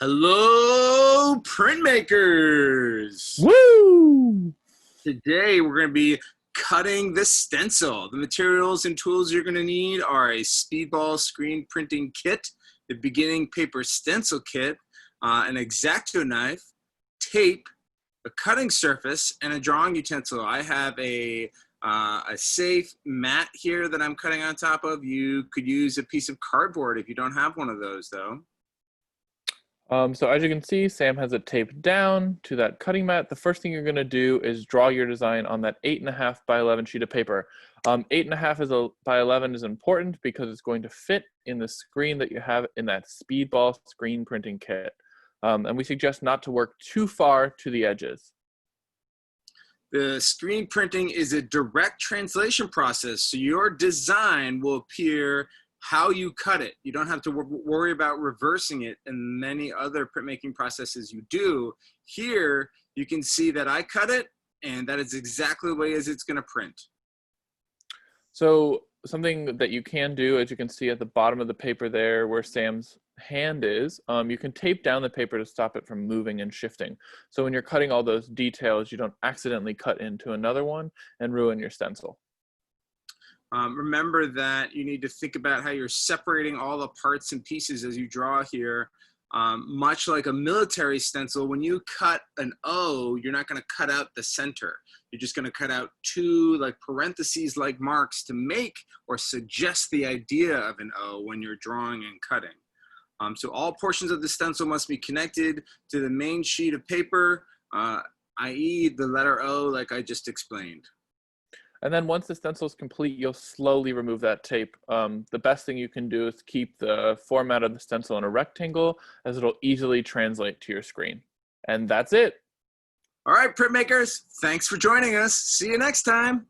Hello, printmakers! Woo! Today we're going to be cutting the stencil. The materials and tools you're going to need are a speedball screen printing kit, the beginning paper stencil kit, an X-Acto knife, tape, a cutting surface, and a drawing utensil. I have a safe mat here that I'm cutting on top of. You could use a piece of cardboard if you don't have one of those, though. So as you can see, Sam has it taped down to that cutting mat. The first thing you're going to do is draw your design on that 8.5 by 11 sheet of paper. 8.5 by 11 is important because it's going to fit in the screen that you have in that speedball screen printing kit. And we suggest not to work too far to the edges. The screen printing is a direct translation process, so your design will appear how you cut it. You don't have to worry about reversing it and many other printmaking processes you do. Here, you can see that I cut it, and that is exactly the way as it's gonna print. So something that you can do, as you can see at the bottom of the paper there where Sam's hand is, you can tape down the paper to stop it from moving and shifting. So when you're cutting all those details, you don't accidentally cut into another one and ruin your stencil. Remember that you need to think about how you're separating all the parts and pieces as you draw here. Much like a military stencil, when you cut an O, you're not going to cut out the center. You're just going to cut out two like parentheses-like marks to make or suggest the idea of an O when you're drawing and cutting. So all portions of the stencil must be connected to the main sheet of paper, i.e. the letter O, like I just explained. And then once the stencil is complete, you'll slowly remove that tape. The best thing you can do is keep the format of the stencil in a rectangle, as it'll easily translate to your screen. And that's it. All right, printmakers, thanks for joining us. See you next time.